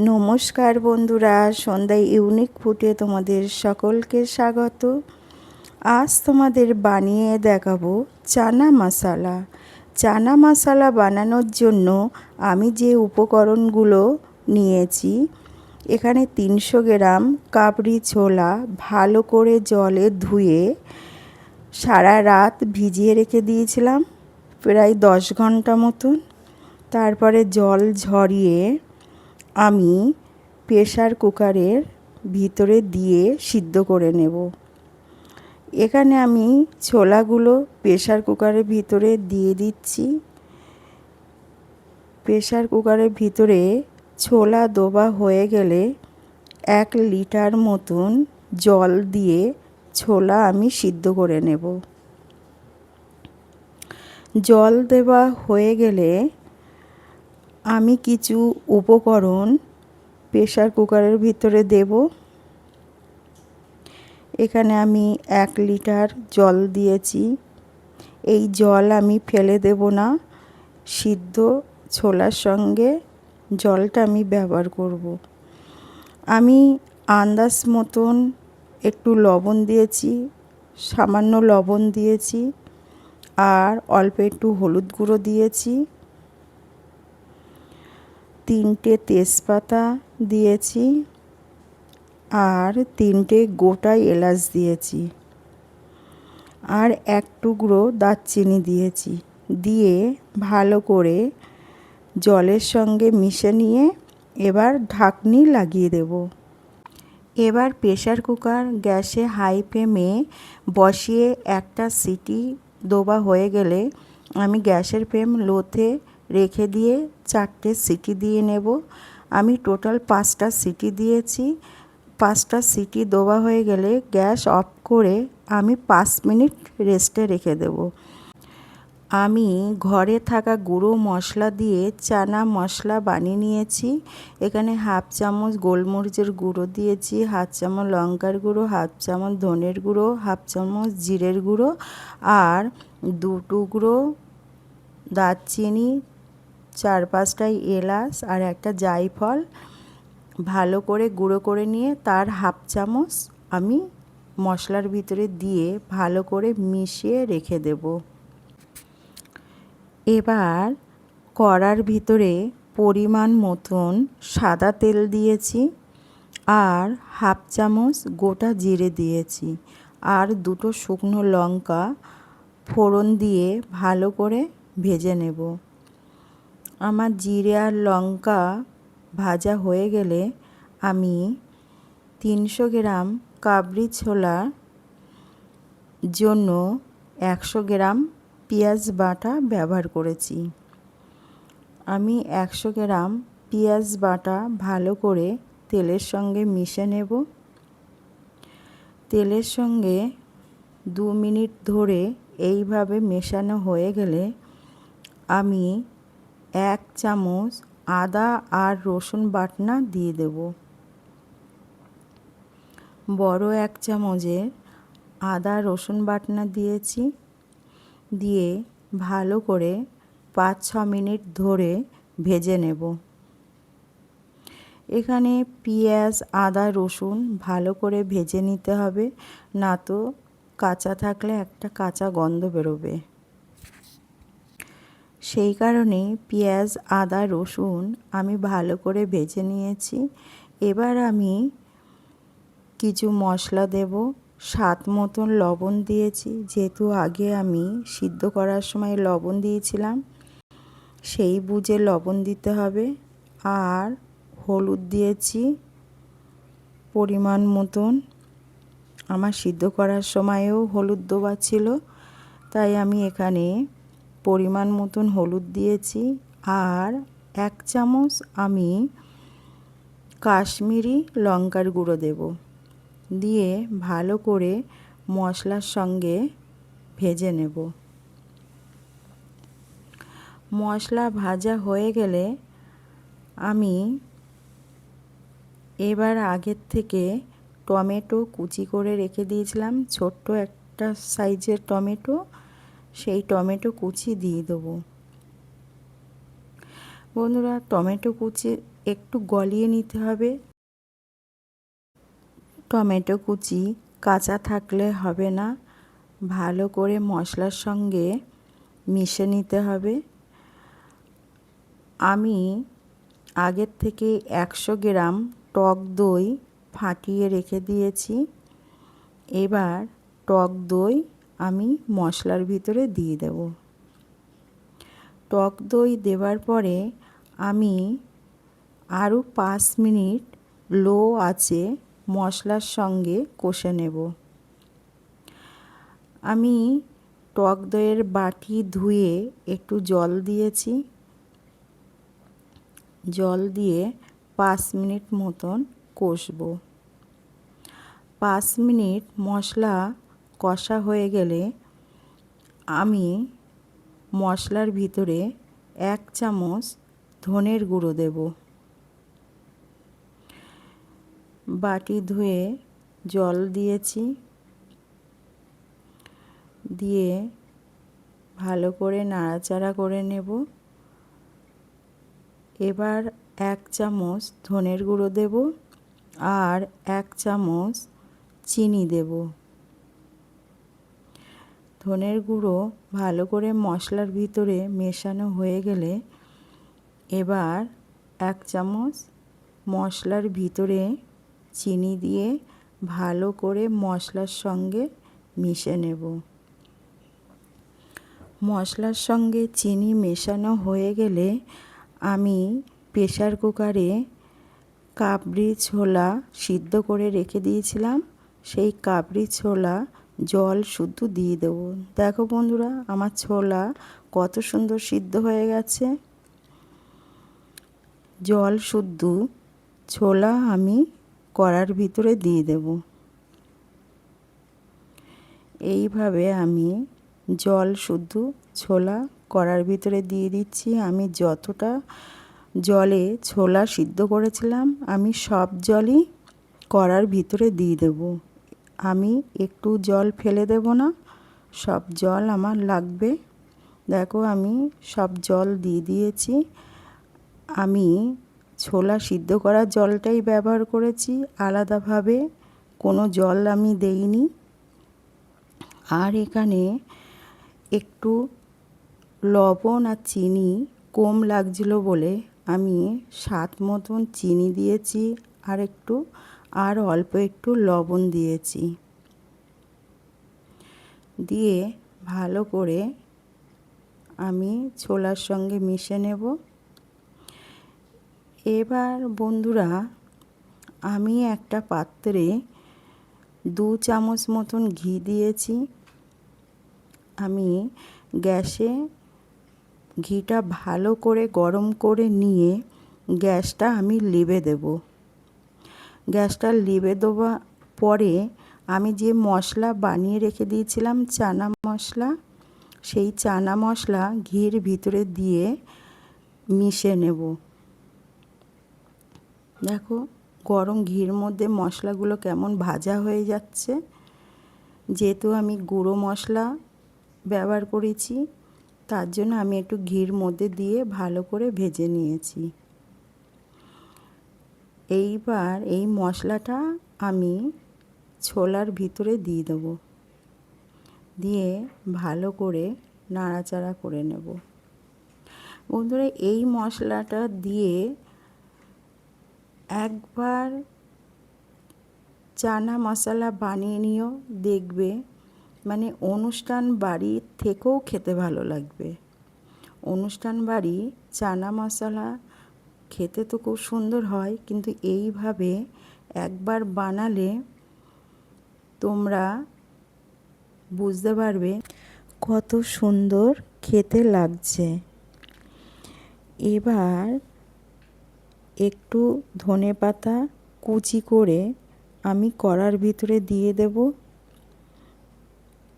নমস্কার বন্ধুরা, সন্ধ্যায় ইউনিক ফুডে তোমাদের সকলকে স্বাগত। আজ তোমাদের বানিয়ে দেখাবো চানা মশলা। চানা মশলা বানানোর জন্য আমি যে উপকরণগুলো নিয়েছি, এখানে 300 গ্রাম কাবলি ছোলা ভালো করে জলে ধুয়ে সারা রাত ভিজিয়ে রেখে দিয়েছিলাম, প্রায় 10 ঘন্টা মতন। তারপরে জল ঝরিয়ে আমি প্রেসার কুকারের ভিতরে দিয়ে সিদ্ধ করে নেব। এখানে আমি ছোলাগুলো প্রেসার কুকারের ভিতরে দিয়ে দিচ্ছি। প্রেসার কুকারের ভিতরে ছোলা দেওয়া হয়ে গেলে 1 লিটার মতন জল দিয়ে ছোলা আমি সিদ্ধ করে নেব। জল দেওয়া হয়ে গেলে আমি কিছু উপকরণ প্রেসার কুকারের ভিতরে দেব। এখানে আমি 1 লিটার জল দিয়েছি। এই জল আমি ফেলে দেব না, সিদ্ধ ছোলার সঙ্গে জলটা আমি ব্যবহার করব। আমি আন্দাজ মতন একটু লবণ দিয়েছি, সামান্য লবণ দিয়েছি, আর অল্প একটু হলুদ গুঁড়ো দিয়েছি, 3টে তেজপাতা দিয়েছি, আর 3টে গোটা এলাচ দিয়েছি, আর 1 টুকরো দারচিনি দিয়েছি। দিয়ে ভালো করে জলের সঙ্গে মিশে নিয়ে এবার ঢাকনি লাগিয়ে দেব। এবার প্রেসার কুকার গ্যাসে হাই ফ্লেমে বসিয়ে একটা সিটি দেওয়া হয়ে গেলে আমি গ্যাসের ফ্লেম লোতে রেখে দিয়ে 4টে সিটি দিয়ে নেব। আমি টোটাল 5টা সিটি দিয়েছি। 5টা সিটি দেওয়া হয়ে গেলে গ্যাস অফ করে আমি 5 মিনিট রেস্টে রেখে দেব। আমি ঘরে থাকা গুঁড়ো মশলা দিয়ে চানা মশলা বানিয়ে নিয়েছি। এখানে 1/2 চামচ গোলমরিচের গুঁড়ো দিয়েছি, 1/2 চামচ লঙ্কার গুঁড়ো, 1/2 চামচ ধনের গুঁড়ো, 1/2 চামচ জিরের গুঁড়ো, আর 2 টুকরো দারচিনি, 4-5টা এলাচ আর একটা জায়ফল ভালো করে গুঁড়ো করে নিয়ে তার 1/2 চামচ আমি মশলার ভিতরে দিয়ে ভালো করে মিশিয়ে রেখে দেব। এবার কড়ার ভিতরে পরিমাণ মতন সাদা তেল দিয়েছি, আর 1/2 চামচ গোটা জিরে দিয়েছি, আর 2টো শুকনো লঙ্কা ফোড়ন দিয়ে ভালো করে ভেজে নেব। আমার জিরে আর লঙ্কা ভাজা হয়ে গেলে আমি 300 গ্রাম কাবলি ছোলা জন্য 100 গ্রাম পেঁয়াজ বাটা ব্যবহার করেছি। আমি 100 গ্রাম পেঁয়াজ বাটা ভালো করে তেলের সঙ্গে মিশে নেব। তেলের সঙ্গে 2 মিনিট ধরে এইভাবে মেশানো হয়ে গেলে আমি 1 চামচ আদা আর রসুন বাটনা দিয়ে দেব। বড় 1 চামচের আদা রসুন বাটনা দিয়েছি। দিয়ে ভালো করে 5-6 মিনিট ধরে ভেজে নেব। এখানে পেঁয়াজ আদা রসুন ভালো করে ভেজে নিতে হবে, না তো কাঁচা থাকলে একটা কাঁচা গন্ধ বেরোবে। সেই কারণে পেঁয়াজ আদা রসুন আমি ভালো করে ভেজে নিয়েছি। এবার আমি কিছু মশলা দেব। স্বাদ মতন লবণ দিয়েছি, যেহেতু আগে আমি সিদ্ধ করার সময় লবণ দিয়েছিলাম, সেই বুঝে লবণ দিতে হবে। আর হলুদ দিয়েছি পরিমাণ মতন। আমার সিদ্ধ করার সময়ও হলুদ দেওয়া ছিল, তাই আমি এখানে পরিমাণ মতন হলুদ দিয়েছি। আর 1 চামচ আমি কাশ্মীরি লঙ্কার গুঁড়ো দেব। দিয়ে ভালো করে মশলার সঙ্গে ভেজে নেব। মশলা ভাজা হয়ে গেলে আমি এবার আগের থেকে টমেটো কুচি করে রেখে দিয়েছিলাম, ছোট্ট একটা সাইজের টমেটো, সেই টমেটো কুচি দিয়ে দেবো। বন্ধুরা, টমেটো কুচি একটু গলিয়ে নিতে হবে। টমেটো কুচি কাঁচা থাকলে হবে না, ভালো করে মশলার সঙ্গে মিশে নিতে হবে। আমি আগের থেকে 100 গ্রাম টক দই ফাটিয়ে রেখে দিয়েছি। এবার টক দই আমি মশলার ভিতরে দিয়ে দেব। টক দই দেওয়ার পরে আমি আরও 5 মিনিট লো আঁচে মশলার সঙ্গে কষে নেব। আমি টক দইয়ের বাটি ধুয়ে একটু জল দিয়েছি। জল দিয়ে 5 মিনিট মতন কষবো। 5 মিনিট মশলা কষা হয়ে গেলে আমি মশলার ভিতরে 1 চামচ ধনের গুঁড়ো দেব। বাটি ধুয়ে জল দিয়েছি, দিয়ে ভালো করে নাড়াচাড়া করে নেব। এবার 1 চামচ ধনের গুঁড়ো দেব আর 1 চামচ চিনি দেব। ধনের গুঁড়ো ভালো করে মশলার ভিতরে মেশানো হয়ে গেলে এবার 1 চামচ মশলার ভিতরে চিনি দিয়ে ভালো করে মশলার সঙ্গে মিশে নেব। মশলার সঙ্গে চিনি মেশানো হয়ে গেলে আমি প্রেসার কুকারে কাবলি ছোলা সিদ্ধ করে রেখে দিয়েছিলাম, সেই কাবলি ছোলা জল শুদ্ধ দিয়ে দেবো। দেখো বন্ধুরা, আমার ছোলা কত সুন্দর সিদ্ধ হয়ে গেছে। জল শুদ্ধ ছোলা আমি কড়ার ভিতরে দিয়ে দেব। এইভাবে আমি জল শুদ্ধ ছোলা কড়ার ভিতরে দিয়ে দিচ্ছি। আমি যতটা জলে ছোলা সিদ্ধ করেছিলাম আমি সব জলই কড়ার ভিতরে দিয়ে দেব। আমি একটু জল ফেলে দেব না, সব জল আমার লাগবে। দেখো আমি সব জল দিয়ে দিয়েছি। আমি ছোলা সিদ্ধ করা জলটাই ব্যবহার করেছি, আলাদাভাবে কোনো জল আমি দেইনি। আর এখানে একটু লবণ আর চিনি কম লাগছিল বলে আমি স্বাদ মতন চিনি দিয়েছি, আর অল্প একটু লবণ দিয়েছি। দিয়ে ভালো করে আমি ছোলার সঙ্গে মিশে নেব। এবার বন্ধুরা, আমি একটা পাত্রে 2 চামচ মতন ঘি দিয়েছি। আমি গ্যাসে ঘিটা ভালো করে গরম করে নিয়ে গ্যাসটা আমি লিভে দেব। গ্যাসটা লিভে দেওয়া পরে আমি যে মশলা বানিয়ে রেখে দিয়েছিলাম চানা মশলা, সেই চানা মশলা ঘির ভিতরে দিয়ে মিশে নেব। দেখো গরম ঘির মধ্যে মশলাগুলো কেমন ভাজা হয়ে যাচ্ছে। যেহেতু আমি গুঁড়ো মশলা ব্যবহার করেছি, তার জন্য আমি একটু ঘির মধ্যে দিয়ে ভালো করে ভেজে নিয়েছি। এইবার এই মশলাটা আমি ছোলার ভিতরে দিয়ে দেব, দিয়ে ভালো করে নাড়াচাড়া করে নেব। বন্ধুরা, এই মশলাটা দিয়ে একবার চানা মশলা বানিয়ে নিও, দেখবে মানে অনুষ্ঠান বাড়ির থেকেও খেতে ভালো লাগবে। অনুষ্ঠান বাড়ি চানা মশলা খেতে তো খুব সুন্দর হয়, কিন্তু এইভাবে একবার বানালে তোমরা বুঝতে পারবে কত সুন্দর খেতে লাগছে। এবার একটু ধনেপাতা কুচি করে আমি কড়ার ভিতরে দিয়ে দেব।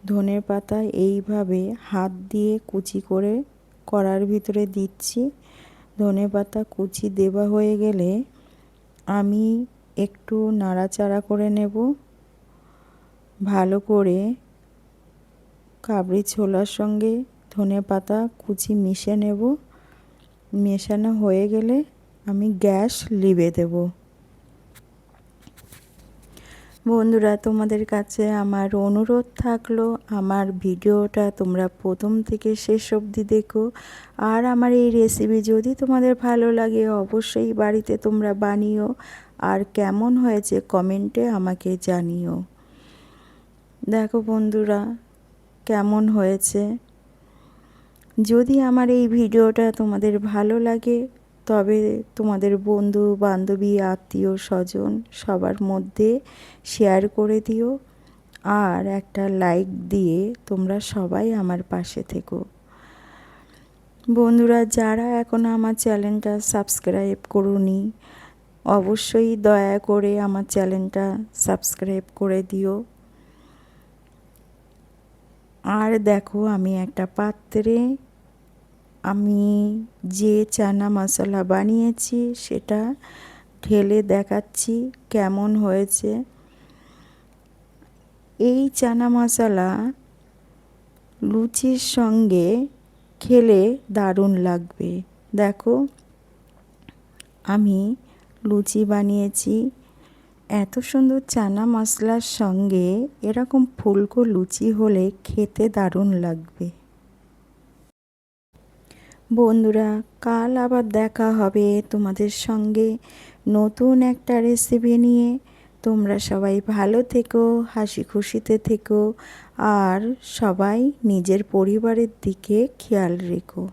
ধনেপাতা এইভাবে হাত দিয়ে কুচি করে কড়ার ভিতরে দিচ্ছি। ধনেপাতা কুচি দেওয়া হয়ে গেলে আমি একটু নাড়াচাড়া করে নেব। ভালো করে কাবলি ছোলার সঙ্গে ধনেপাতা কুচি মিশে নেব। মেশানো হয়ে গেলে আমি গ্যাস লিভে দেব। বন্ধুরা, তোমাদের কাছে আমার অনুরোধ থাকলো আমার ভিডিওটা তোমরা প্রথম থেকে শেষ অবধি দেখো। আর আমার এই রেসিপি যদি তোমাদের ভালো লাগে অবশ্যই বাড়িতে তোমরা বানিও, আর কেমন হয়েছে কমেন্টে আমাকে জানিও। দেখো বন্ধুরা কেমন হয়েছে। যদি আমার এই ভিডিওটা তোমাদের ভালো লাগে তবে তোমাদের বন্ধু বান্ধবী আত্মীয় স্বজন সবার মধ্যে শেয়ার করে দিও, আর একটা লাইক দিয়ে তোমরা সবাই আমার পাশে থেকো। বন্ধুরা, যারা এখনো আমার চ্যানেলটা সাবস্ক্রাইব করোনি অবশ্যই দয়া করে আমার চ্যানেলটা সাবস্ক্রাইব করে দিও। আর দেখো আমি একটা পাত্রে আমি যে চানা মশলা বানিয়েছি সেটা ঢেলে দেখাচ্ছি কেমন হয়েছে। এই চানা মশলা লুচির সঙ্গে খেলে দারুণ লাগবে। দেখো আমি লুচি বানিয়েছি, এত সুন্দর চানা মশলার সঙ্গে এরকম ফুলকো লুচি হলে খেতে দারুণ লাগবে। বন্ধুরা, কাল আবার দেখা হবে তোমাদের সঙ্গে নতুন একটা রেসিপি নিয়ে। তোমরা সবাই ভালো থেকো, হাসি খুশিতে থেকো, আর সবাই নিজের পরিবারের দিকে খেয়াল রেখো।